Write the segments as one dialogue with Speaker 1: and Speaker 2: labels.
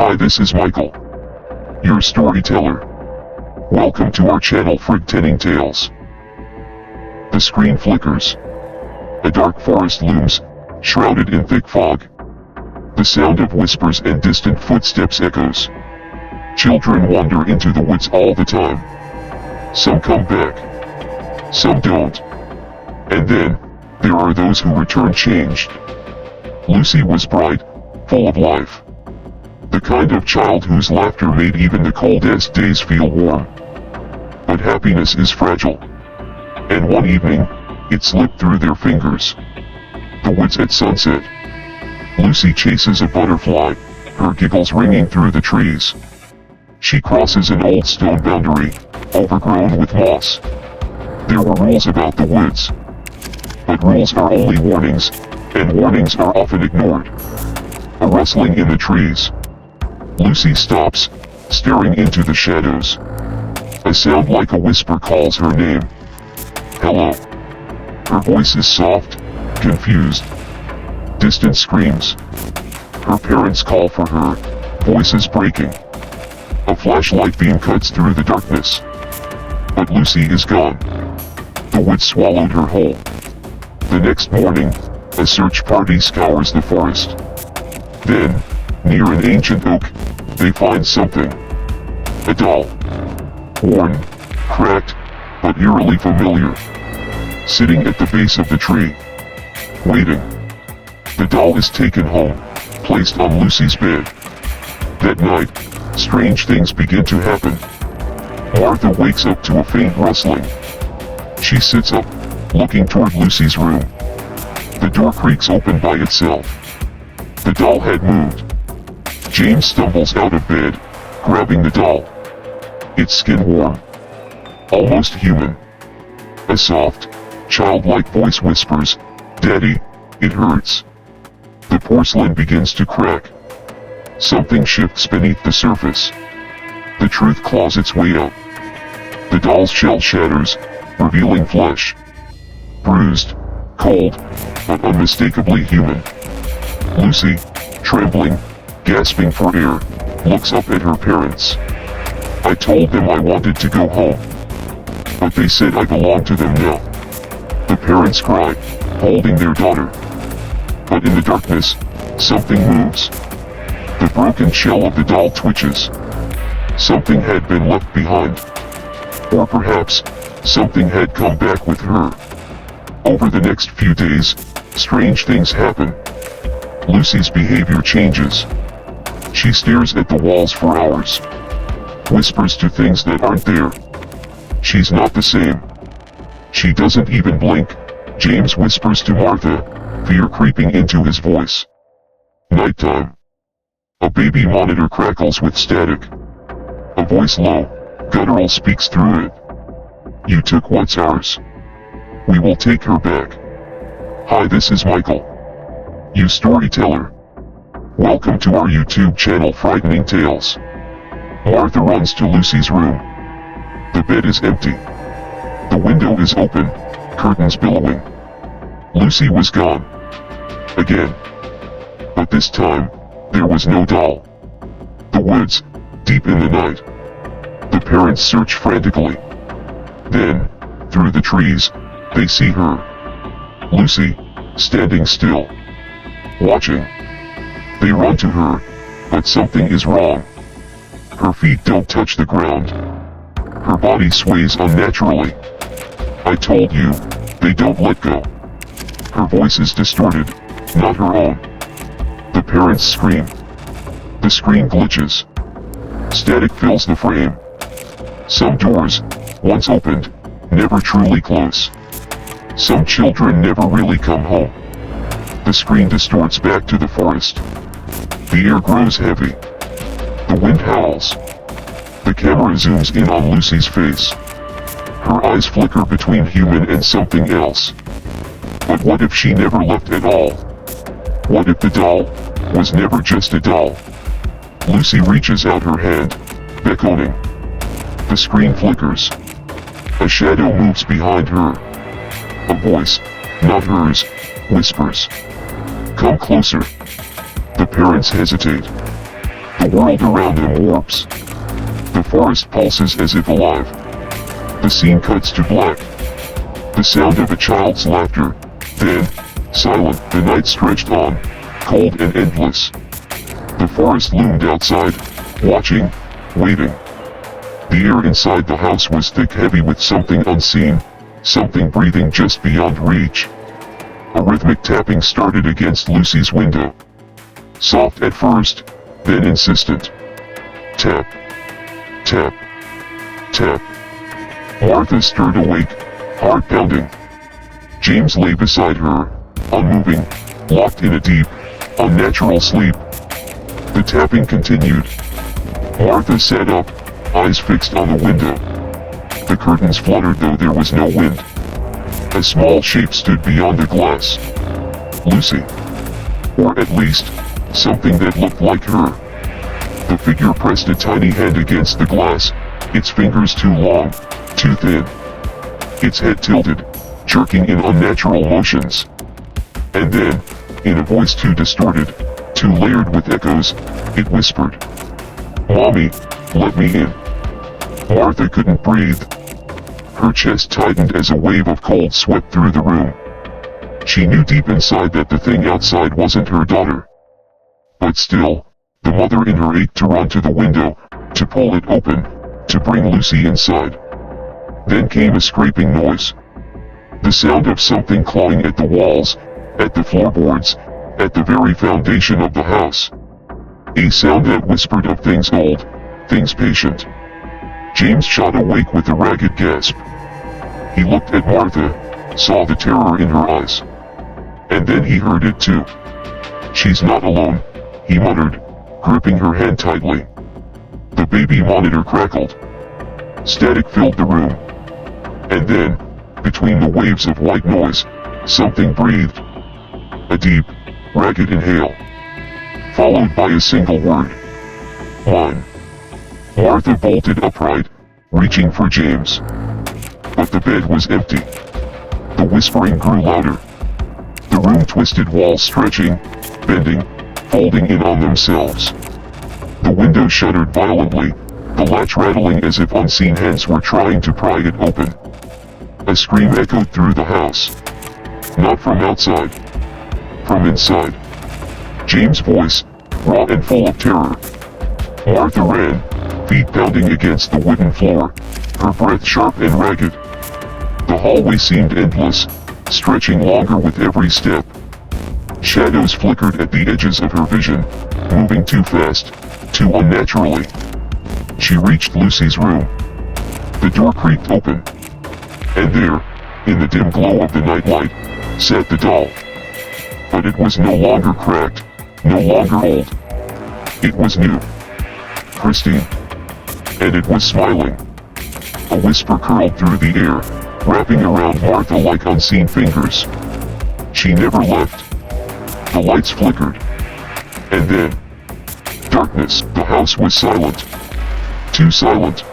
Speaker 1: Hi, this is Michael, your storyteller. Welcome to our channel Frightening Tales. The screen flickers. A dark forest looms, shrouded in thick fog. The sound of whispers and distant footsteps echoes. Children wander into the woods all the time. Some come back. Some don't. And then, there are those who return changed. Lucy was bright, full of life. The kind of child whose laughter made even the coldest days feel warm. But happiness is fragile. And one evening, it slipped through their fingers. The woods at sunset. Lucy chases a butterfly, her giggles ringing through the trees. She crosses an old stone boundary, overgrown with moss. There were rules about the woods. But rules are only warnings, and warnings are often ignored. A rustling in the trees. Lucy stops, staring into the shadows. A sound like a whisper calls her name. Hello. Her voice is soft, confused. Distant screams. Her parents call for her, voices breaking. A flashlight beam cuts through the darkness. But Lucy is gone. The woods swallowed her whole. The next morning, a search party scours the forest. Then, near an ancient oak, they find something. A doll. Worn, cracked, but eerily familiar. Sitting at the base of the tree. Waiting. The doll is taken home, placed on Lucy's bed. That night, strange things begin to happen. Martha wakes up to a faint rustling. She sits up, looking toward Lucy's room. The door creaks open by itself. The doll had moved. James stumbles out of bed, grabbing the doll. Its skin warm. Almost human. A soft, childlike voice whispers, "Daddy, it hurts." The porcelain begins to crack. Something shifts beneath the surface. The truth claws its way out. The doll's shell shatters, revealing flesh. Bruised, cold, but unmistakably human. Lucy, trembling, gasping for air, looks up at her parents. "I told them I wanted to go home. But they said I belong to them now." The parents cry, holding their daughter. But in the darkness, something moves. The broken shell of the doll twitches. Something had been left behind. Or perhaps, something had come back with her. Over the next few days, strange things happen. Lucy's behavior changes. She stares at the walls for hours. Whispers to things that aren't there. She's not the same. She doesn't even blink. James whispers to Martha, fear creeping into his voice. Nighttime. A baby monitor crackles with static. A voice low, guttural speaks through it. "You took what's ours. We will take her back." Hi, this is Michael, you storyteller. Welcome to our YouTube channel Frightening Tales. Martha runs to Lucy's room. The bed is empty. The window is open, curtains billowing. Lucy was gone. Again. But this time, there was no doll. The woods, deep in the night. The parents search frantically. Then, through the trees, they see her. Lucy, standing still. Watching. They run to her, but something is wrong. Her feet don't touch the ground. Her body sways unnaturally. "I told you, they don't let go." Her voice is distorted, not her own. The parents scream. The screen glitches. Static fills the frame. Some doors, once opened, never truly close. Some children never really come home. The screen distorts back to the forest. The air grows heavy. The wind howls. The camera zooms in on Lucy's face. Her eyes flicker between human and something else. But what if she never left at all? What if the doll was never just a doll? Lucy reaches out her hand, beckoning. The screen flickers. A shadow moves behind her. A voice, not hers, whispers. "Come closer." The parents hesitate. The world around them warps. The forest pulses as if alive. The scene cuts to black. The sound of a child's laughter. Then, silent, the night stretched on, cold and endless. The forest loomed outside, watching, waiting. The air inside the house was thick, heavy with something unseen, something breathing just beyond reach. A rhythmic tapping started against Lucy's window. Soft at first, then insistent. Tap. Tap. Tap. Martha stirred awake, heart pounding. James lay beside her, unmoving, locked in a deep, unnatural sleep. The tapping continued. Martha sat up, eyes fixed on the window. The curtains fluttered though there was no wind. A small shape stood beyond the glass. Lucy. Or at least, something that looked like her. The figure pressed a tiny hand against the glass, its fingers too long, too thin. Its head tilted, jerking in unnatural motions. And then, in a voice too distorted, too layered with echoes, it whispered, "Mommy, let me in." Martha couldn't breathe. Her chest tightened as a wave of cold swept through the room. She knew deep inside that the thing outside wasn't her daughter. But still, the mother in her ached to run to the window, to pull it open, to bring Lucy inside. Then came a scraping noise. The sound of something clawing at the walls, at the floorboards, at the very foundation of the house. A sound that whispered of things old, things patient. James shot awake with a ragged gasp. He looked at Martha, saw the terror in her eyes. And then he heard it too. "She's not alone," he muttered, gripping her hand tightly. The baby monitor crackled. Static filled the room. And then, between the waves of white noise, something breathed. A deep, ragged inhale. Followed by a single word. "Mine." Martha bolted upright, reaching for James. But the bed was empty. The whispering grew louder. The room twisted, walls stretching, bending, folding in on themselves. The window shuddered violently, the latch rattling as if unseen hands were trying to pry it open. A scream echoed through the house. Not from outside. From inside. James' voice, raw and full of terror. Martha ran, feet pounding against the wooden floor, her breath sharp and ragged. The hallway seemed endless, stretching longer with every step. Shadows flickered at the edges of her vision, moving too fast, too unnaturally. She reached Lucy's room. The door creaked open. And there, in the dim glow of the nightlight, sat the doll. But it was no longer cracked, no longer old. It was new. Pristine. And it was smiling. A whisper curled through the air, wrapping around Martha like unseen fingers. She never left. The lights flickered. And then, darkness. The house was silent. Too silent.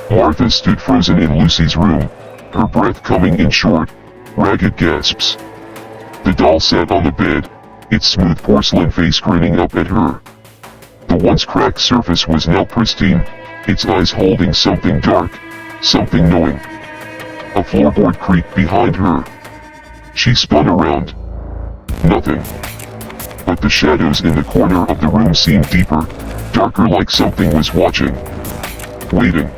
Speaker 1: Martha stood frozen in Lucy's room, her breath coming in short, ragged gasps. The doll sat on the bed, its smooth porcelain face grinning up at her. The once cracked surface was now pristine, its eyes holding something dark, something knowing. A floorboard creaked behind her. She spun around. Nothing. But the shadows in the corner of the room seemed deeper, darker, like something was watching. Waiting.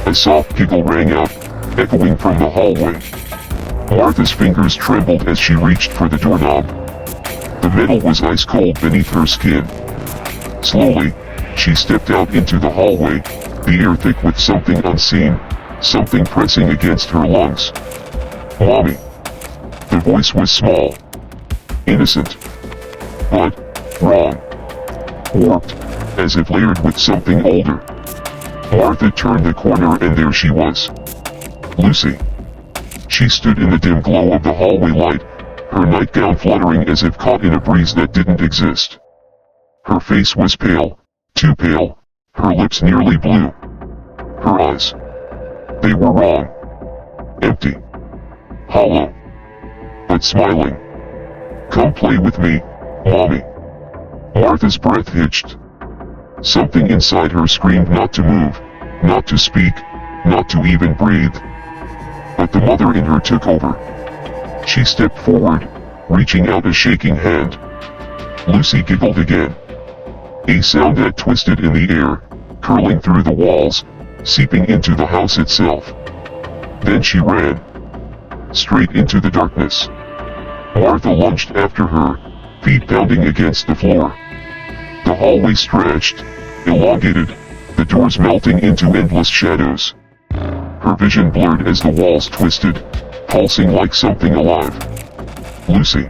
Speaker 1: A soft giggle rang out, echoing from the hallway. Martha's fingers trembled as she reached for the doorknob. The metal was ice cold beneath her skin. Slowly, she stepped out into the hallway, the air thick with something unseen, something pressing against her lungs. "Mommy." The voice was small. Innocent. But, wrong. Warped, as if layered with something older. Martha turned the corner and there she was. Lucy. She stood in the dim glow of the hallway light, her nightgown fluttering as if caught in a breeze that didn't exist. Her face was pale, too pale, her lips nearly blue. Her eyes. They were wrong. Empty. Hollow. But smiling. "Come play with me, Mommy." Martha's breath hitched. Something inside her screamed not to move, not to speak, not to even breathe. But the mother in her took over. She stepped forward, reaching out a shaking hand. Lucy giggled again. A sound that twisted in the air, curling through the walls, seeping into the house itself. Then she ran. Straight into the darkness. Martha lunged after her, feet pounding against the floor. The hallway stretched, elongated, the doors melting into endless shadows. Her vision blurred as the walls twisted, pulsing like something alive. Lucy.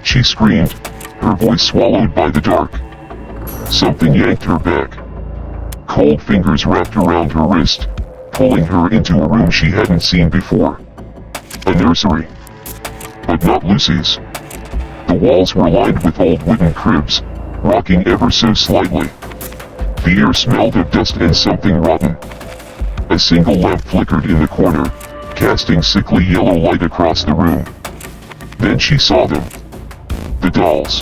Speaker 1: She screamed, her voice swallowed by the dark. Something yanked her back. Cold fingers wrapped around her wrist, pulling her into a room she hadn't seen before. A nursery. But not Lucy's. The walls were lined with old wooden cribs, rocking ever so slightly. The air smelled of dust and something rotten. A single lamp flickered in the corner, casting sickly yellow light across the room. Then she saw them. The dolls.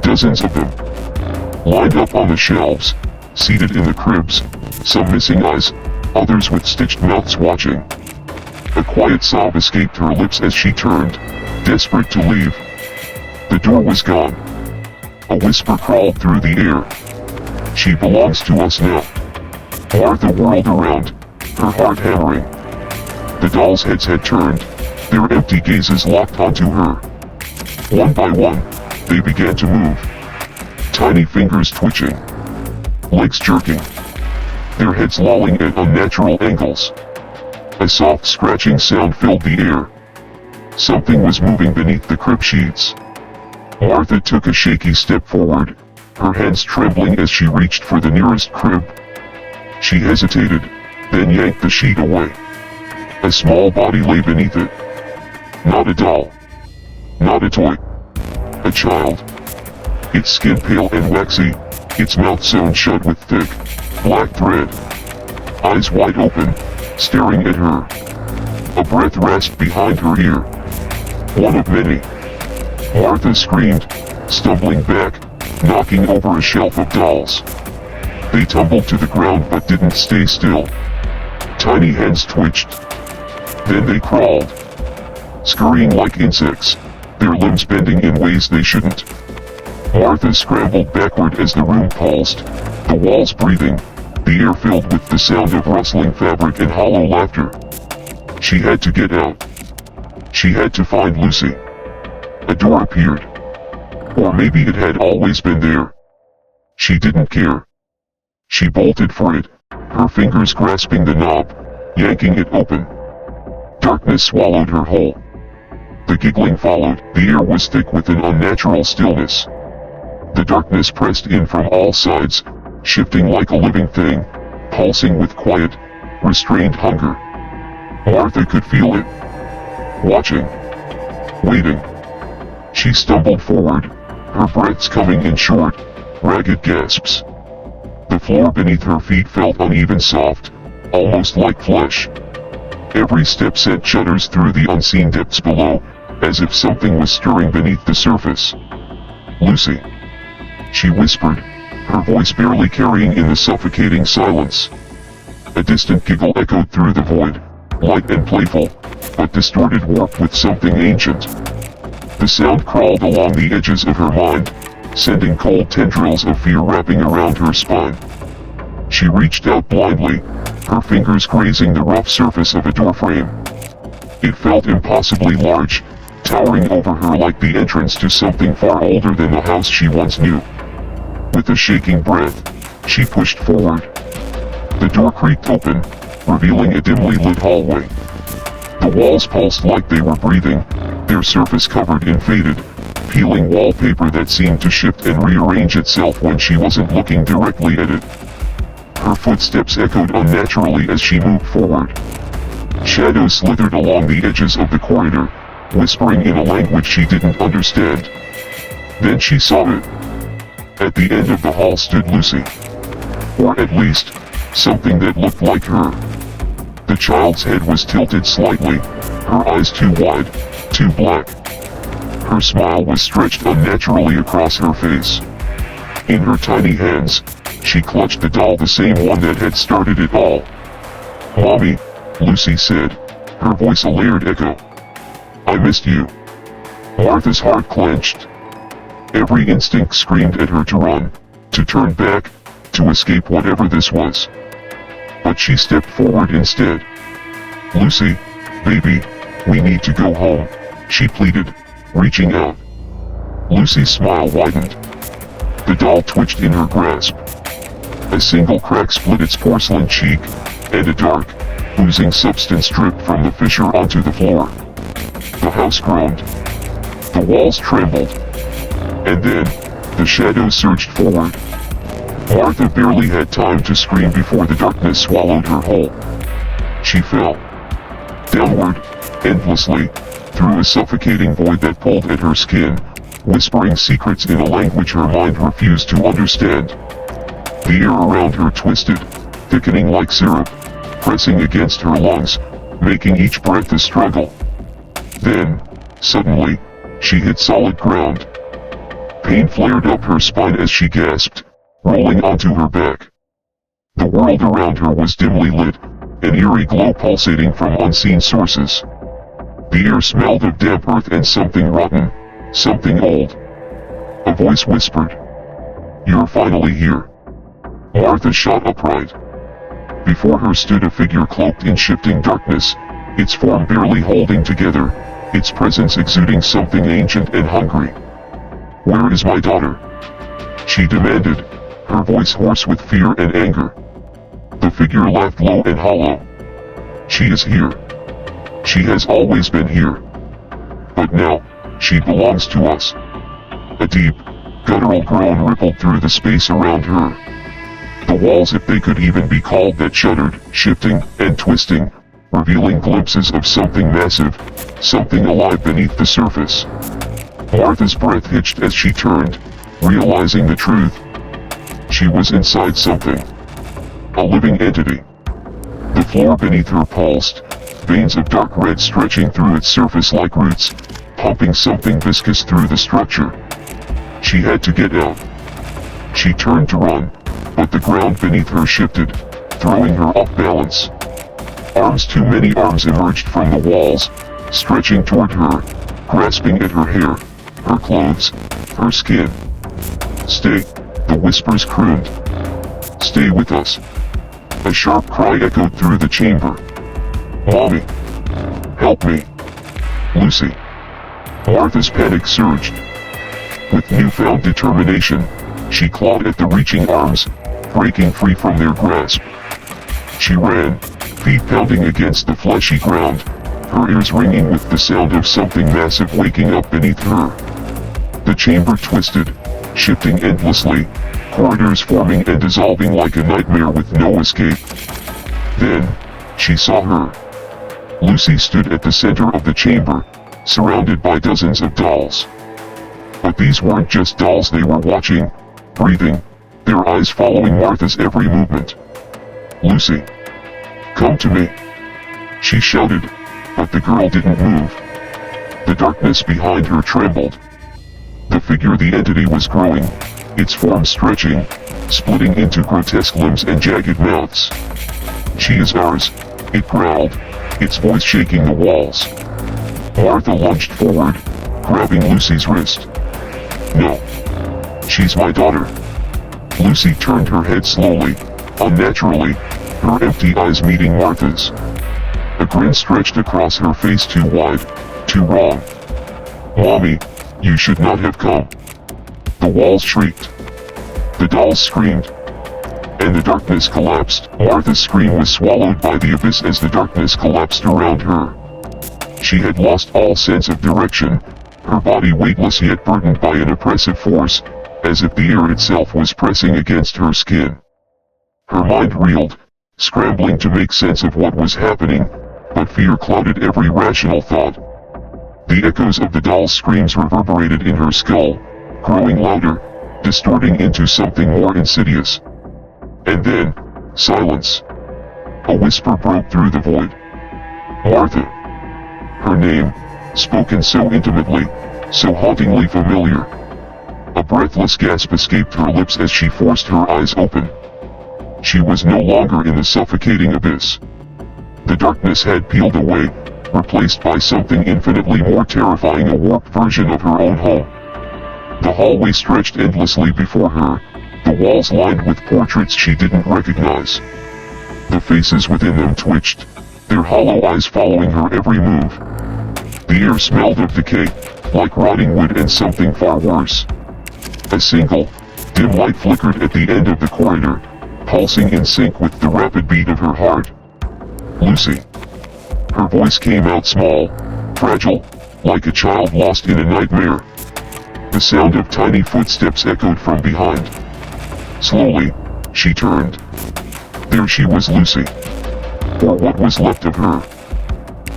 Speaker 1: Dozens of them. Lined up on the shelves, seated in the cribs, some missing eyes, others with stitched mouths watching. A quiet sob escaped her lips as she turned, desperate to leave. The door was gone. A whisper crawled through the air. She belongs to us now. Martha whirled around, her heart hammering. The dolls' heads had turned, their empty gazes locked onto her. One by one, they began to move. Tiny fingers twitching. Legs jerking. Their heads lolling at unnatural angles. A soft scratching sound filled the air. Something was moving beneath the crib sheets. Martha took a shaky step forward, her hands trembling as she reached for the nearest crib. She hesitated, then yanked the sheet away. A small body lay beneath it. Not a doll. Not a toy. A child. Its skin pale and waxy, its mouth sewn shut with thick, black thread. Eyes wide open, staring at her. A breath rasped behind her ear. One of many. Martha screamed, stumbling back, knocking over a shelf of dolls. They tumbled to the ground but didn't stay still. Tiny hands twitched. Then they crawled. Scurrying like insects, their limbs bending in ways they shouldn't. Martha scrambled backward as the room pulsed, the walls breathing, the air filled with the sound of rustling fabric and hollow laughter. She had to get out. She had to find Lucy. A door appeared. Or maybe it had always been there. She didn't care. She bolted for it, her fingers grasping the knob, yanking it open. Darkness swallowed her whole. The giggling followed, the air was thick with an unnatural stillness. The darkness pressed in from all sides, shifting like a living thing, pulsing with quiet, restrained hunger. Martha could feel it. Watching. Waiting. She stumbled forward, her breaths coming in short, ragged gasps. The floor beneath her feet felt uneven, soft, almost like flesh. Every step sent shudders through the unseen depths below, as if something was stirring beneath the surface. Lucy. She whispered, her voice barely carrying in the suffocating silence. A distant giggle echoed through the void, light and playful, but distorted, warped with something ancient. The sound crawled along the edges of her mind, sending cold tendrils of fear wrapping around her spine. She reached out blindly, her fingers grazing the rough surface of a doorframe. It felt impossibly large, towering over her like the entrance to something far older than the house she once knew. With a shaking breath, she pushed forward. The door creaked open, revealing a dimly lit hallway. The walls pulsed like they were breathing, their surface covered in faded, peeling wallpaper that seemed to shift and rearrange itself when she wasn't looking directly at it. Her footsteps echoed unnaturally as she moved forward. Shadows slithered along the edges of the corridor, whispering in a language she didn't understand. Then she saw it. At the end of the hall stood Lucy. Or at least, something that looked like her. The child's head was tilted slightly, her eyes too wide, too black. Her smile was stretched unnaturally across her face. In her tiny hands, She clutched the doll, the same one that had started it all. "Mommy," Lucy said, her voice a layered echo. "I missed you." Martha's heart clenched. Every instinct screamed at her to run, to turn back, to escape whatever this was. But she stepped forward instead. "Lucy, baby, we need to go home," she pleaded, reaching out. Lucy's smile widened. The doll twitched in her grasp. A single crack split its porcelain cheek, and a dark, oozing substance dripped from the fissure onto the floor. The house groaned. The walls trembled. And then, the shadows surged forward. Martha barely had time to scream before the darkness swallowed her whole. She fell. Downward, endlessly, through a suffocating void that pulled at her skin, whispering secrets in a language her mind refused to understand. The air around her twisted, thickening like syrup, pressing against her lungs, making each breath a struggle. Then, suddenly, she hit solid ground. Pain flared up her spine as she gasped, rolling onto her back. The world around her was dimly lit, an eerie glow pulsating from unseen sources. The air smelled of damp earth and something rotten, something old. A voice whispered, "You're finally here." Martha shot upright. Before her stood a figure cloaked in shifting darkness, its form barely holding together, its presence exuding something ancient and hungry. "Where is my daughter?" she demanded, her voice hoarse with fear and anger. The figure laughed low and hollow. "She is here. She has always been here. But now, she belongs to us." A deep, guttural groan rippled through the space around her. The walls, if they could even be called that, shuddered, shifting and twisting, revealing glimpses of something massive, something alive beneath the surface. Martha's breath hitched as she turned, realizing the truth. She was inside something. A living entity. The floor beneath her pulsed, veins of dark red stretching through its surface like roots, pumping something viscous through the structure. She had to get out. She turned to run, but the ground beneath her shifted, throwing her off balance. Arms, too many arms, emerged from the walls, stretching toward her, grasping at her hair, her clothes, her skin. "Stay," the whispers crooned. "Stay with us." A sharp cry echoed through the chamber. "Mommy! Help me! Lucy!" Martha's panic surged. With newfound determination, she clawed at the reaching arms, breaking free from their grasp. She ran, feet pounding against the fleshy ground, her ears ringing with the sound of something massive waking up beneath her. The chamber twisted, shifting endlessly, corridors forming and dissolving like a nightmare with no escape. Then, she saw her. Lucy stood at the center of the chamber, surrounded by dozens of dolls. But these weren't just dolls, they were watching, breathing, their eyes following Martha's every movement. "Lucy! Come to me!" she shouted, but the girl didn't move. The darkness behind her trembled. The figure, the entity, was growing, its form stretching, splitting into grotesque limbs and jagged mouths. "She is ours," it growled, its voice shaking the walls. Martha lunged forward, grabbing Lucy's wrist. "No. She's my daughter." Lucy turned her head slowly, unnaturally, her empty eyes meeting Martha's. A grin stretched across her face, too wide, too wrong. "Mommy, you should not have come." The walls shrieked. The dolls screamed. And the darkness collapsed. Martha's scream was swallowed by the abyss as the darkness collapsed around her. She had lost all sense of direction, her body weightless yet burdened by an oppressive force, as if the air itself was pressing against her skin. Her mind reeled, scrambling to make sense of what was happening, but fear clouded every rational thought. The echoes of the doll's screams reverberated in her skull, growing louder, distorting into something more insidious. And then, silence. A whisper broke through the void. "Martha." Her name, spoken so intimately, so hauntingly familiar. A breathless gasp escaped her lips as she forced her eyes open. She was no longer in the suffocating abyss. The darkness had peeled away, replaced by something infinitely more terrifying, a warped version of her own home. The hallway stretched endlessly before her, the walls lined with portraits she didn't recognize. The faces within them twitched, their hollow eyes following her every move. The air smelled of decay, like rotting wood and something far worse. A single, dim light flickered at the end of the corridor, pulsing in sync with the rapid beat of her heart. Lucy. Her voice came out small, fragile, like a child lost in a nightmare. The sound of tiny footsteps echoed from behind. Slowly, she turned. There she was, Lucy. Or what was left of her.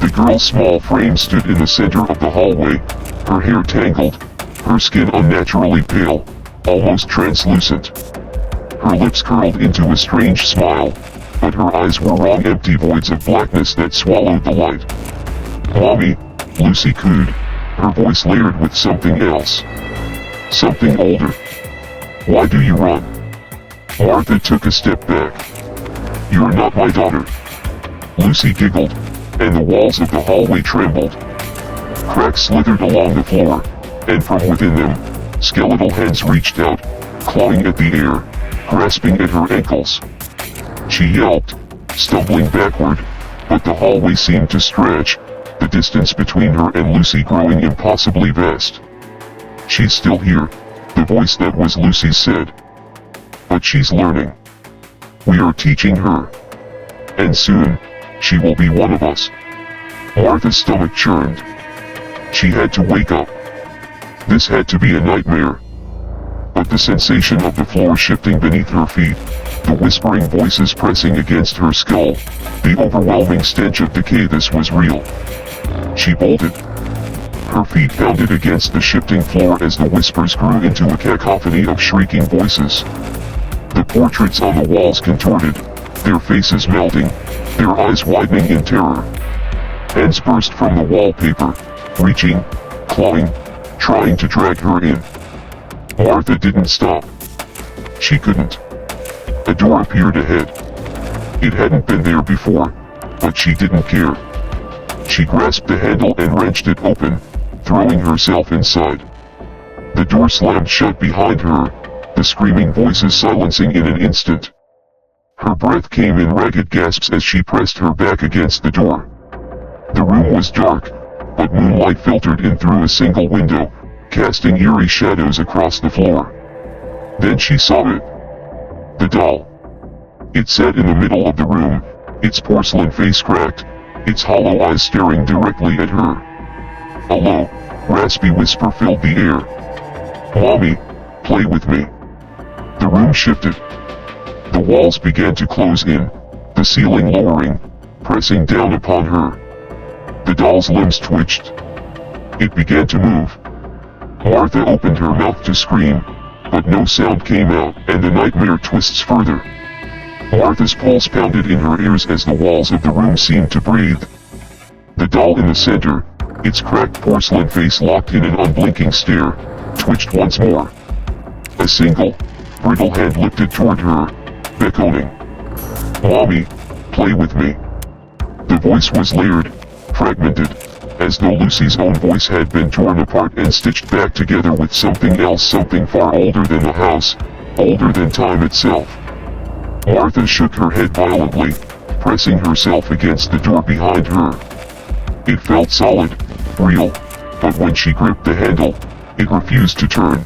Speaker 1: The girl's small frame stood in the center of the hallway, her hair tangled, her skin unnaturally pale, almost translucent. Her lips curled into a strange smile, but her eyes were wrong, empty voids of blackness that swallowed the light. Mommy, Lucy cooed, her voice layered with something else. Something older. Why do you run? Martha took a step back. You're not my daughter. Lucy giggled, and the walls of the hallway trembled. Cracks slithered along the floor, and from within them, skeletal hands reached out, clawing at the air, grasping at her ankles. She yelped, stumbling backward, but the hallway seemed to stretch, the distance between her and Lucy growing impossibly vast. She's still here, the voice that was Lucy's said. But she's learning. We are teaching her. And soon, she will be one of us. Martha's stomach churned. She had to wake up. This had to be a nightmare. But the sensation of the floor shifting beneath her feet, the whispering voices pressing against her skull, the overwhelming stench of decay, this was real. She bolted. Her feet pounded against the shifting floor as the whispers grew into a cacophony of shrieking voices. The portraits on the walls contorted, their faces melting, their eyes widening in terror. Hands burst from the wallpaper, reaching, clawing, trying to drag her in. Martha didn't stop. She couldn't. A door appeared ahead. It hadn't been there before, but she didn't care. She grasped the handle and wrenched it open, throwing herself inside. The door slammed shut behind her, the screaming voices silencing in an instant. Her breath came in ragged gasps as she pressed her back against the door. The room was dark, but moonlight filtered in through a single window, casting eerie shadows across the floor. Then she saw it. The doll. It sat in the middle of the room, its porcelain face cracked, its hollow eyes staring directly at her. A low, raspy whisper filled the air. Mommy, play with me. The room shifted. The walls began to close in, the ceiling lowering, pressing down upon her. The doll's limbs twitched. It began to move. Martha opened her mouth to scream, but no sound came out, and the nightmare twists further. Martha's pulse pounded in her ears as the walls of the room seemed to breathe. The doll in the center, its cracked porcelain face locked in an unblinking stare, twitched once more. A single, brittle hand lifted toward her, beckoning. Mommy, play with me. The voice was layered, fragmented, as though Lucy's own voice had been torn apart and stitched back together with something else, something far older than the house, older than time itself. Martha shook her head violently, pressing herself against the door behind her. It felt solid, real, but when she gripped the handle, it refused to turn.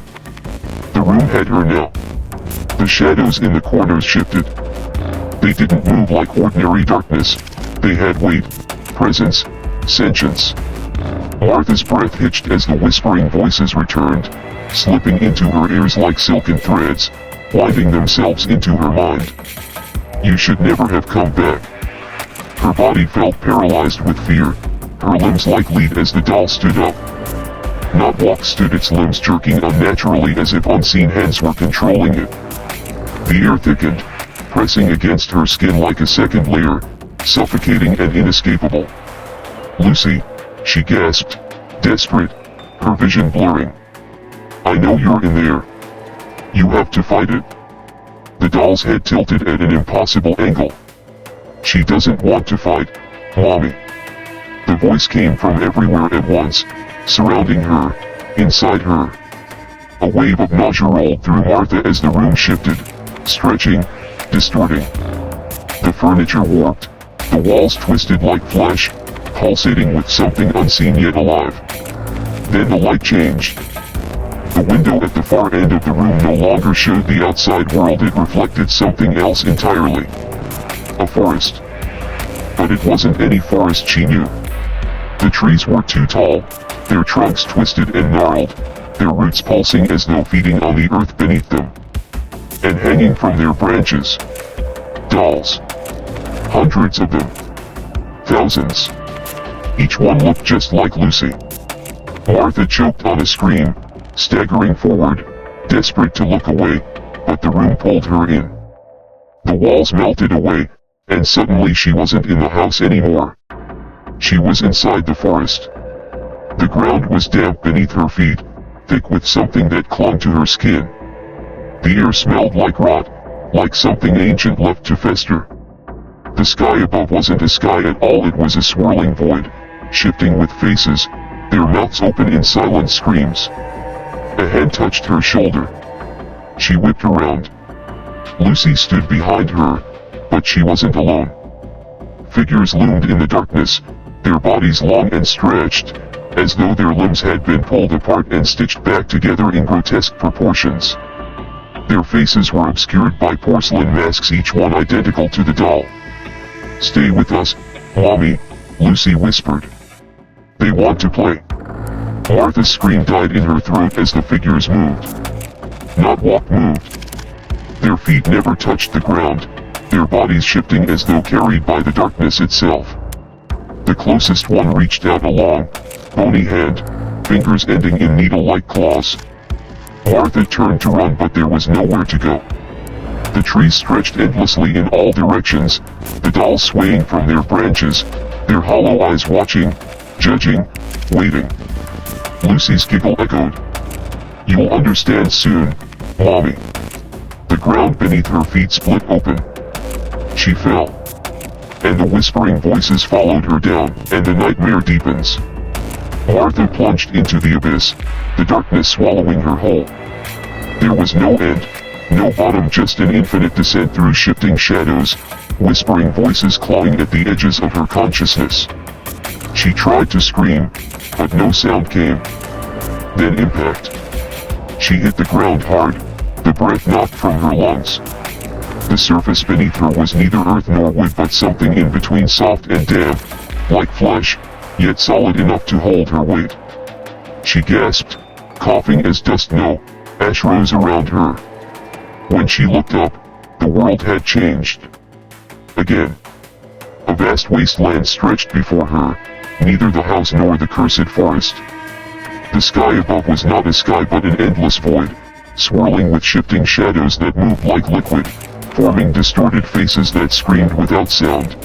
Speaker 1: The room had her now. The shadows in the corners shifted. They didn't move like ordinary darkness. They had weight, presence, sentience. Martha's breath hitched as the whispering voices returned, slipping into her ears like silken threads, winding themselves into her mind. You should never have come back. Her body felt paralyzed with fear, her limbs like lead as the doll stood up. Not walk stood, its limbs jerking unnaturally as if unseen hands were controlling it. The air thickened, pressing against her skin like a second layer, suffocating and inescapable. Lucy, she gasped, desperate, her vision blurring. I know you're in there. You have to fight it. the doll's head tilted at an impossible angle. "She doesn't want to fight, Mommy." The voice came from everywhere at once, surrounding her, inside her. A wave of nausea rolled through Martha as the room shifted, stretching, distorting. The furniture warped, the walls twisted like flesh, pulsating with something unseen yet alive. Then the light changed. The window at the far end of the room no longer showed the outside world, it reflected something else entirely. A forest. But it wasn't any forest she knew. The trees were too tall, their trunks twisted and gnarled, their roots pulsing as though feeding on the earth beneath them. And hanging from their branches, dolls. Hundreds of them. Thousands. Each one looked just like Lucy. Martha choked on a scream, staggering forward, desperate to look away, but the room pulled her in. The walls melted away, and suddenly she wasn't in the house anymore. She was inside the forest. The ground was damp beneath her feet, thick with something that clung to her skin. The air smelled like rot, like something ancient left to fester. The sky above wasn't a sky at all, it was a swirling void, shifting with faces, their mouths open in silent screams. A hand touched her shoulder. She whipped around. Lucy stood behind her, but she wasn't alone. Figures loomed in the darkness, their bodies long and stretched, as though their limbs had been pulled apart and stitched back together in grotesque proportions. Their faces were obscured by porcelain masks, each one identical to the doll. "Stay with us, Mommy," Lucy whispered. "They want to play." Martha's scream died in her throat as the figures moved. Not walk moved. Their feet never touched the ground, their bodies shifting as though carried by the darkness itself. The closest one reached out a long, bony hand, fingers ending in needle-like claws. Martha turned to run, but there was nowhere to go. The trees stretched endlessly in all directions, the dolls swaying from their branches, their hollow eyes watching, judging, waiting. Lucy's giggle echoed. "You'll understand soon, Mommy." The ground beneath her feet split open. She fell. And the whispering voices followed her down, and the nightmare deepens. Martha plunged into the abyss, the darkness swallowing her whole. There was no end, no bottom, just an infinite descent through shifting shadows, whispering voices clawing at the edges of her consciousness. She tried to scream, but no sound came. Then impact. She hit the ground hard, the breath knocked from her lungs. The surface beneath her was neither earth nor wood, but something in between, soft and damp, like flesh, yet solid enough to hold her weight. She gasped, coughing as dust no ash rose around her. When she looked up, the world had changed. Again. A vast wasteland stretched before her, neither the house nor the cursed forest. The sky above was not a sky but an endless void, swirling with shifting shadows that moved like liquid, forming distorted faces that screamed without sound.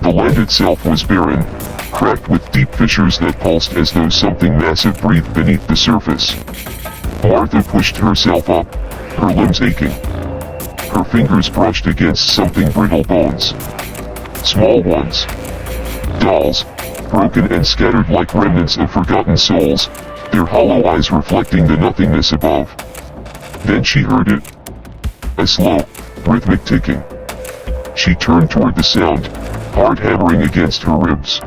Speaker 1: The land itself was barren, cracked with deep fissures that pulsed as though something massive breathed beneath the surface. Martha pushed herself up, her limbs aching. Her fingers brushed against something brittle, bones. Small ones. Dolls, broken and scattered like remnants of forgotten souls, their hollow eyes reflecting the nothingness above. Then she heard it. A slow, rhythmic ticking. She turned toward the sound, hard hammering against her ribs.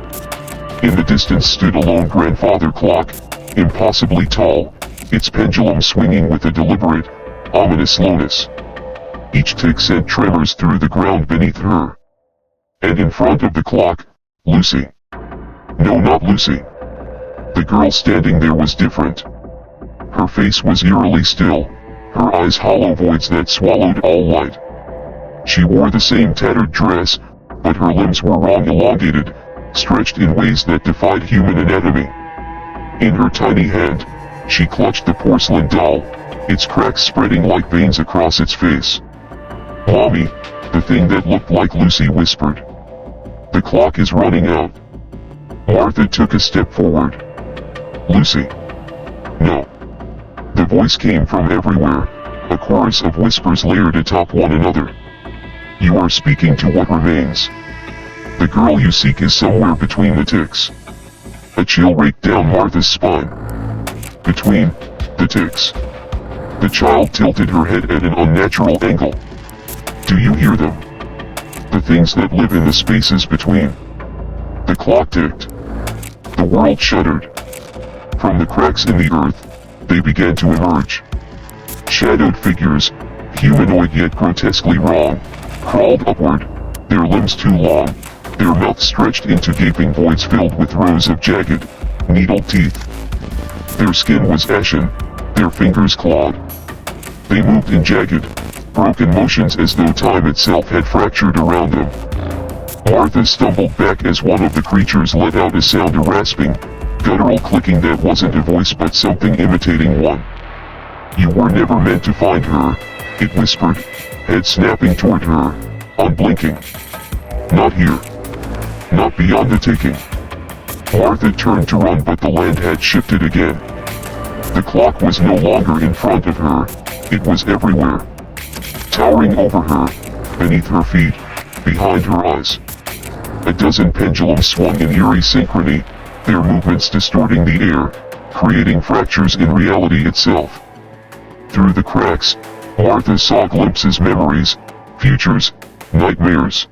Speaker 1: In the distance stood a lone grandfather clock, impossibly tall, its pendulum swinging with a deliberate, ominous slowness. Each tick sent tremors through the ground beneath her. And in front of the clock, Lucy. No, not Lucy. The girl standing there was different. Her face was eerily still, her eyes hollow voids that swallowed all light. She wore the same tattered dress, but her limbs were wrong, elongated, stretched in ways that defied human anatomy. In her tiny hand, she clutched the porcelain doll, its cracks spreading like veins across its face. "Mommy," the thing that looked like Lucy whispered. "The clock is running out." Martha took a step forward. "Lucy." "No." The voice came from everywhere, A chorus of whispers layered atop one another. You are speaking to what remains. The girl you seek is somewhere between the ticks. A chill raked down Martha's spine. Between the ticks. The child tilted her head at an unnatural angle. Do you hear them? The things that live in the spaces between. The clock ticked. The world shuddered. From the cracks in the earth, they began to emerge. Shadowed figures, humanoid yet grotesquely wrong, crawled upward, their limbs too long, their mouths stretched into gaping voids filled with rows of jagged, needled teeth. Their skin was ashen, their fingers clawed. They moved in jagged, broken motions as though time itself had fractured around them. Martha stumbled back as one of the creatures let out a sound, a rasping, guttural clicking that wasn't a voice but something imitating one. You were never meant to find her, it whispered, head snapping toward her, unblinking. Not here. Not beyond the taking. Martha turned to run, but the land had shifted again. The clock was no longer in front of her, it was everywhere. Towering over her, beneath her feet, behind her eyes. A dozen pendulums swung in eerie synchrony, their movements distorting the air, creating fractures in reality itself. Through the cracks, Martha saw glimpses, memories, futures, nightmares.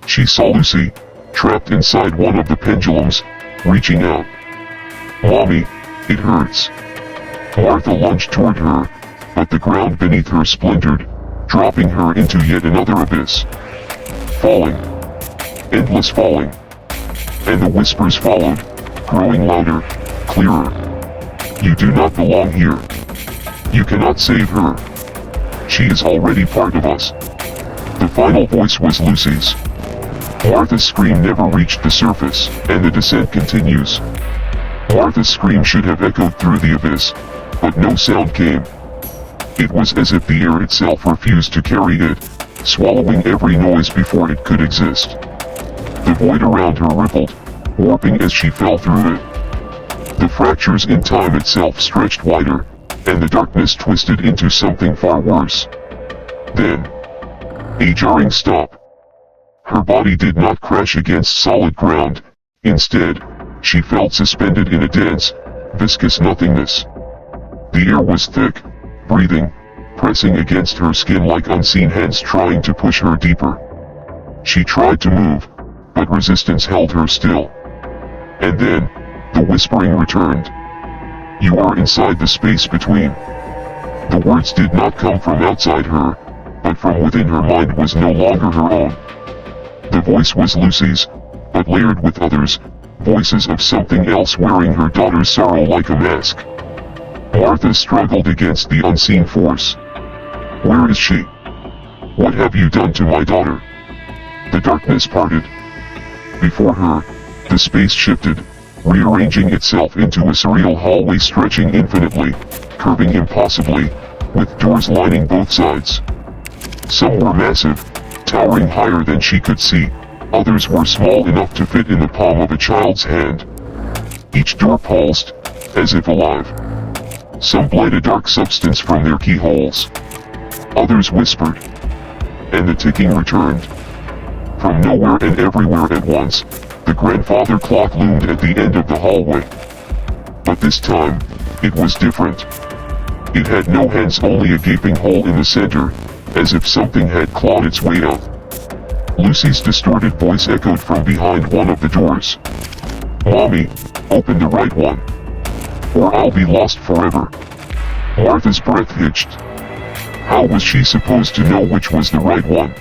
Speaker 1: She saw Lucy, trapped inside one of the pendulums, reaching out. Mommy, it hurts. Martha lunged toward her, but the ground beneath her splintered, dropping her into yet another abyss. Falling. Endless falling. And the whispers followed, growing louder, clearer. You do not belong here. You cannot save her. She is already part of us. The final voice was Lucy's. Martha's scream never reached the surface, and the descent continues. Martha's scream should have echoed through the abyss, but no sound came. It was as if the air itself refused to carry it, swallowing every noise before it could exist. The void around her rippled, warping as she fell through it. The fractures in time itself stretched wider, and the darkness twisted into something far worse. Then, a jarring stop. Her body did not crash against solid ground. Instead, she felt suspended in a dense, viscous nothingness. The air was thick, breathing, pressing against her skin like unseen hands trying to push her deeper. She tried to move, but resistance held her still. And then, the whispering returned. You are inside the space between. The words did not come from outside her, but from within. Her mind was no longer her own. The voice was Lucy's, but layered with others, voices of something else wearing her daughter's sorrow like a mask. Martha struggled against the unseen force. Where is she? What have you done to my daughter? The darkness parted. Before her, the space shifted, rearranging itself into a surreal hallway stretching infinitely, curving impossibly, with doors lining both sides. Some were massive, towering higher than she could see, others were small enough to fit in the palm of a child's hand. Each door pulsed, as if alive. Some bled a dark substance from their keyholes. Others whispered. And the ticking returned. From nowhere and everywhere at once, the grandfather clock loomed at the end of the hallway. But this time, it was different. It had no hands, only a gaping hole in the center, as if something had clawed its way out. Lucy's distorted voice echoed from behind one of the doors. Mommy, open the right one. Or I'll be lost forever. Martha's breath hitched. How was she supposed to know which was the right one?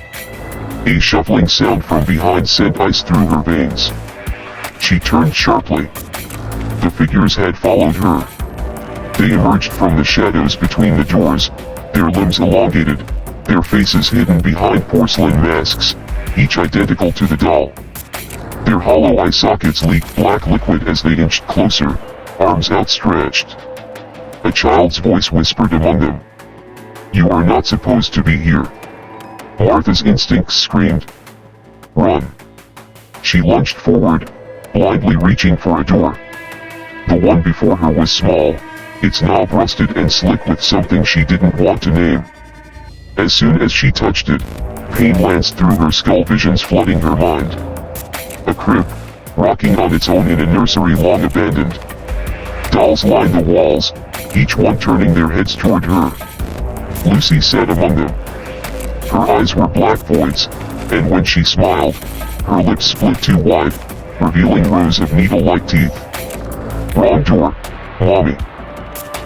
Speaker 1: A shuffling sound from behind sent ice through her veins. She turned sharply. The figures had followed her. They emerged from the shadows between the doors, their limbs elongated, their faces hidden behind porcelain masks, each identical to the doll. Their hollow eye sockets leaked black liquid as they inched closer, arms outstretched. A child's voice whispered among them. You are not supposed to be here. Martha's instincts screamed. Run. She lunged forward, blindly reaching for a door. The one before her was small, its knob rusted and slick with something she didn't want to name. As soon as she touched it, pain lanced through her skull, visions flooding her mind. A crib, rocking on its own in a nursery long abandoned. Dolls lined the walls, each one turning their heads toward her. Lucy sat among them. Her eyes were black voids, and when she smiled, her lips split too wide, revealing rows of needle-like teeth. Wrong door, Mommy.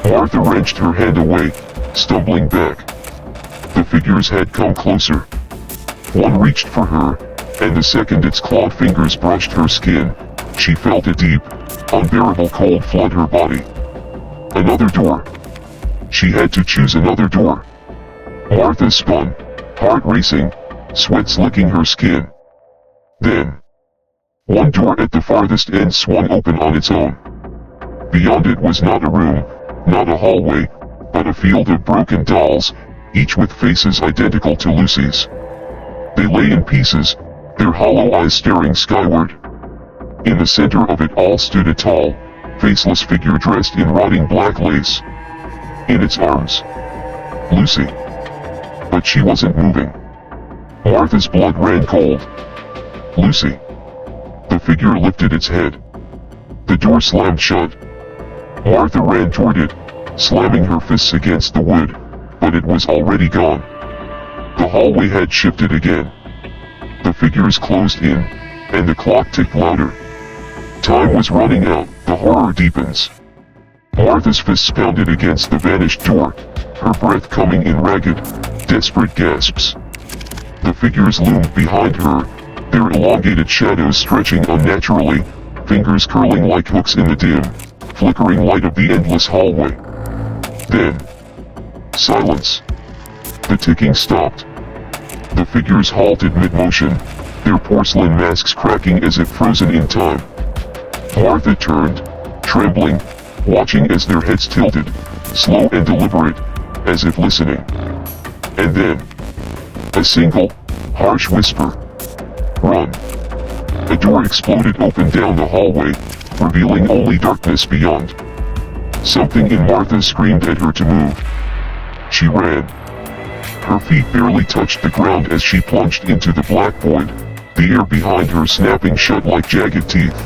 Speaker 1: Martha wrenched her hand away, stumbling back. The figures had come closer. One reached for her, and the second its clawed fingers brushed her skin, she felt a deep, unbearable cold flood her body. Another door. She had to choose another door. Martha spun, heart racing, sweat slicking her skin. Then, one door at the farthest end swung open on its own. Beyond it was not a room, not a hallway, but a field of broken dolls, each with faces identical to Lucy's. They lay in pieces, their hollow eyes staring skyward. In the center of it all stood a tall, faceless figure dressed in rotting black lace. In its arms, Lucy. But she wasn't moving. Martha's blood ran cold. Lucy. The figure lifted its head. The door slammed shut. Martha ran toward it, slamming her fists against the wood, but it was already gone. The hallway had shifted again. The figures closed in, and the clock ticked louder. Time was running out, the horror deepens. Martha's fists pounded against the vanished door, her breath coming in ragged, desperate gasps. The figures loomed behind her, their elongated shadows stretching unnaturally, fingers curling like hooks in the dim, flickering light of the endless hallway. Then, silence. The ticking stopped. The figures halted mid-motion, their porcelain masks cracking as if frozen in time. Martha turned, trembling, watching as their heads tilted, slow and deliberate, as if listening. And then, a single, harsh whisper. Run. A door exploded open down the hallway, revealing only darkness beyond. Something in Martha screamed at her to move. She ran. Her feet barely touched the ground as she plunged into the black void, the air behind her snapping shut like jagged teeth.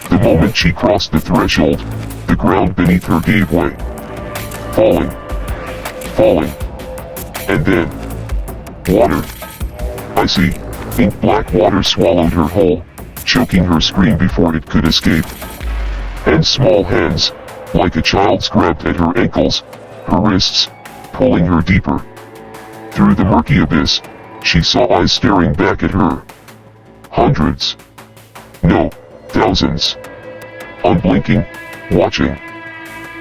Speaker 1: The moment she crossed the threshold, the ground beneath her gave way. Falling. Falling. And then, water. Icy, ink black water swallowed her whole, choking her scream before it could escape. And small hands, like a child's, grabbed at her ankles, her wrists, pulling her deeper. Through the murky abyss, she saw eyes staring back at her. Hundreds. No, thousands. Unblinking, watching.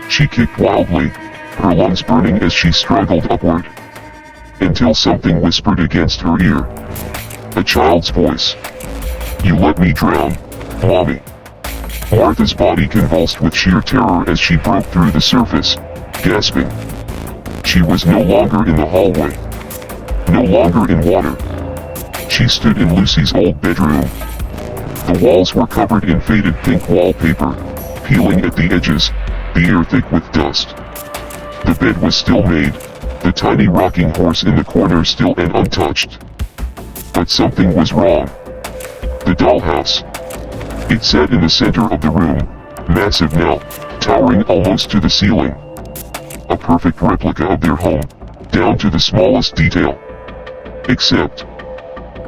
Speaker 1: She kicked wildly, her lungs burning as she struggled upward. Until something whispered against her ear. A child's voice. You let me drown, Mommy. Martha's body convulsed with sheer terror as she broke through the surface, gasping. She was no longer in the hallway. No longer in water. She stood in Lucy's old bedroom. The walls were covered in faded pink wallpaper, peeling at the edges, the air thick with dust. The bed was still made, the tiny rocking horse in the corner still and untouched. But something was wrong. The dollhouse. It sat in the center of the room, massive now, towering almost to the ceiling. A perfect replica of their home, down to the smallest detail. Except,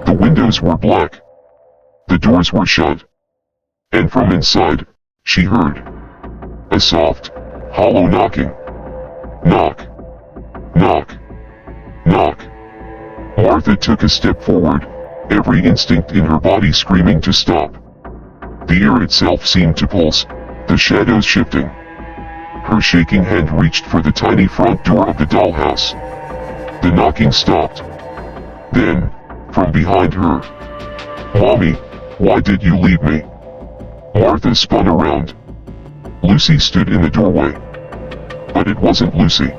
Speaker 1: the windows were black. The doors were shut. And from inside, she heard a soft, hollow knocking. Knock. Knock. Knock. Martha took a step forward, every instinct in her body screaming to stop. The air itself seemed to pulse, the shadows shifting. Her shaking hand reached for the tiny front door of the dollhouse. The knocking stopped. Then, from behind her, Mommy, why did you leave me? Martha spun around. Lucy stood in the doorway. But it wasn't Lucy.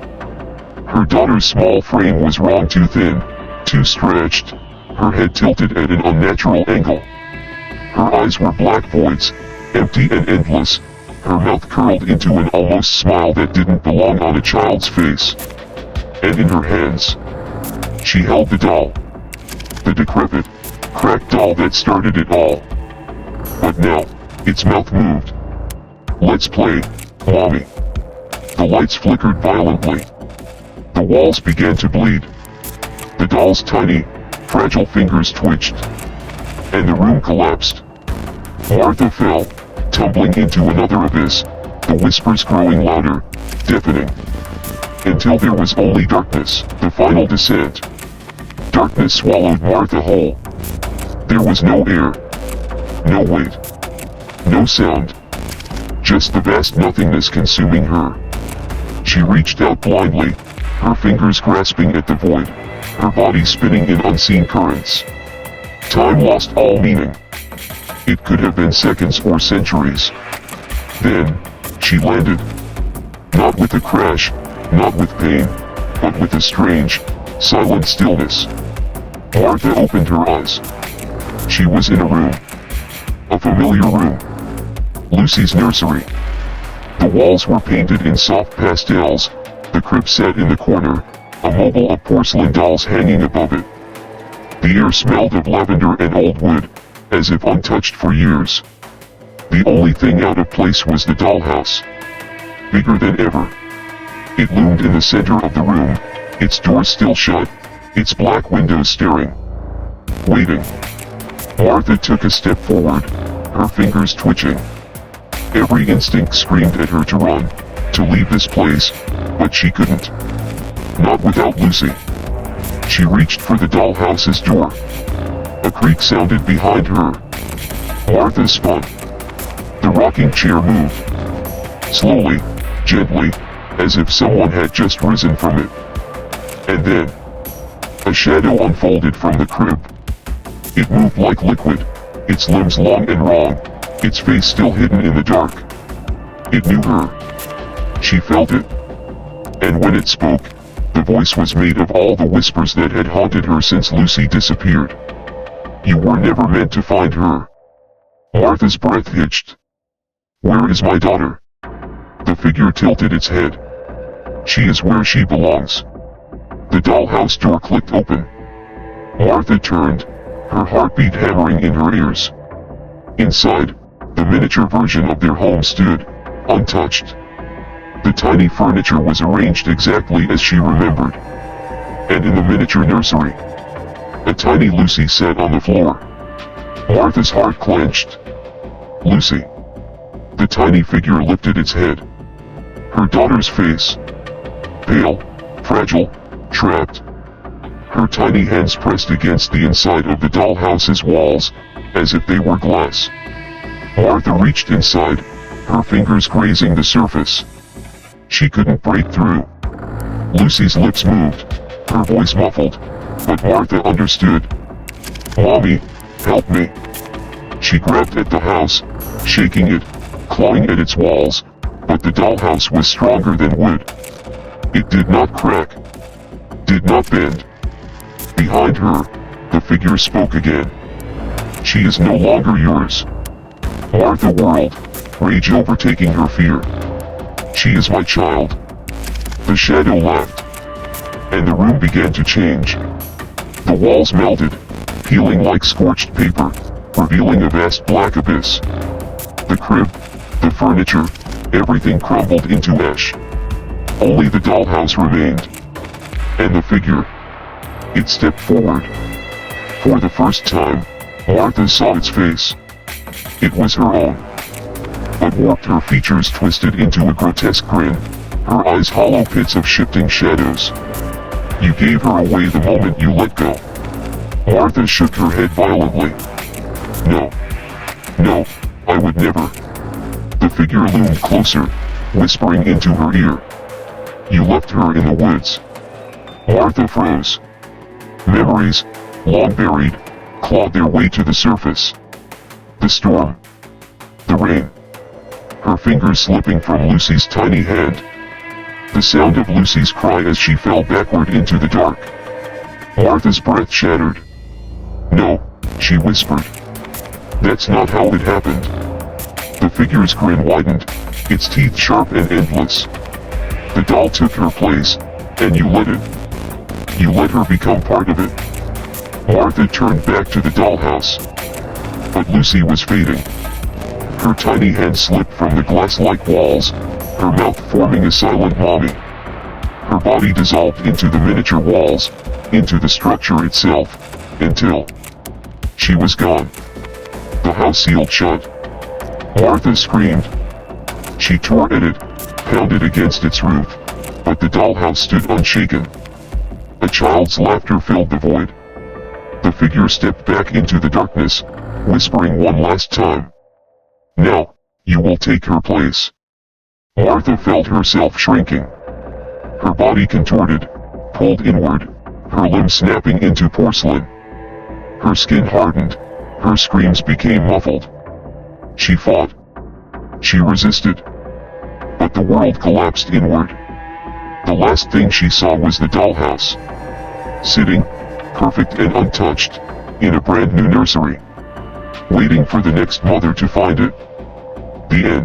Speaker 1: Her daughter's small frame was wrong, too thin, too stretched, her head tilted at an unnatural angle. Her eyes were black voids, empty and endless, Her mouth curled into an almost smile that didn't belong on a child's face. And in her hands, she held the doll. The decrepit, cracked doll that started it all. But now, its mouth moved. "Let's play, Mommy." The lights flickered violently. The walls began to bleed. The doll's tiny, fragile fingers twitched. And the room collapsed. Martha fell, tumbling into another abyss, the whispers growing louder, deafening. Until there was only darkness, the final descent. Darkness swallowed Martha whole. There was no air. No weight. No sound. Just the vast nothingness consuming her. She reached out blindly, her fingers grasping at the void, her body spinning in unseen currents. Time lost all meaning. It could have been seconds or centuries. Then, she landed. Not with a crash, not with pain, but with a strange, silent stillness. Martha opened her eyes. She was in a room. A familiar room. Lucy's nursery. The walls were painted in soft pastels, the crib sat in the corner, a mobile of porcelain dolls hanging above it. The air smelled of lavender and old wood, as if untouched for years. The only thing out of place was the dollhouse. Bigger than ever. It loomed in the center of the room, its doors still shut, its black windows staring. Waiting. Martha took a step forward, her fingers twitching. Every instinct screamed at her to run, to leave this place, but she couldn't. Not without Lucy. She reached for the dollhouse's door. A creak sounded behind her. Martha spun. The rocking chair moved. Slowly, gently, as if someone had just risen from it. And then, a shadow unfolded from the crib. It moved like liquid, its limbs long and wrong, its face still hidden in the dark. It knew her. She felt it. And when it spoke, the voice was made of all the whispers that had haunted her since Lucy disappeared. "You were never meant to find her." Martha's breath hitched. "Where is my daughter?" The figure tilted its head. "She is where she belongs." The dollhouse door clicked open. Martha turned, her heartbeat hammering in her ears. Inside, the miniature version of their home stood, untouched. The tiny furniture was arranged exactly as she remembered. And in the miniature nursery, a tiny Lucy sat on the floor. Martha's heart clenched. Lucy. The tiny figure lifted its head. Her daughter's face. Pale, fragile, trapped. Her tiny hands pressed against the inside of the dollhouse's walls, as if they were glass. Martha reached inside, her fingers grazing the surface. She couldn't break through. Lucy's lips moved, her voice muffled, but Martha understood. "Mommy, help me." She grabbed at the house, shaking it, clawing at its walls, but the dollhouse was stronger than wood. It did not crack, did not bend. Behind her, the figure spoke again. "She is no longer yours." Martha whirled, rage overtaking her fear. "She is my child." The shadow laughed. And the room began to change. The walls melted, peeling like scorched paper, revealing a vast black abyss. The crib, the furniture, everything crumbled into ash. Only the dollhouse remained. And the figure. It stepped forward. For the first time, Martha saw its face. It was her own. But warped, her features twisted into a grotesque grin, her eyes hollow pits of shifting shadows. "You gave her away the moment you let go." Martha shook her head violently. "No. No, I would never." The figure loomed closer, whispering into her ear. "You left her in the woods." Martha froze. Memories, long buried, clawed their way to the surface. The storm. The rain. Her fingers slipping from Lucy's tiny hand. The sound of Lucy's cry as she fell backward into the dark. Martha's breath shattered. "No," she whispered. "That's not how it happened." The figure's grin widened, its teeth sharp and endless. The doll took her place, and you let it. You let her become part of it. Martha turned back to the dollhouse. But Lucy was fading. Her tiny hand slipped from the glass-like walls, her mouth forming a silent mommy. Her body dissolved into the miniature walls, into the structure itself, until she was gone. The house sealed shut. Martha screamed. She tore at it, pounded against its roof, but the dollhouse stood unshaken. A child's laughter filled the void. The figure stepped back into the darkness, whispering one last time. Now, you will take her place. Martha felt herself shrinking. Her body contorted, pulled inward, her limbs snapping into porcelain. Her skin hardened, her screams became muffled. She fought. She resisted. But the world collapsed inward. The last thing she saw was the dollhouse. Sitting, perfect and untouched, in a brand new nursery. Waiting for the next mother to find it. The end.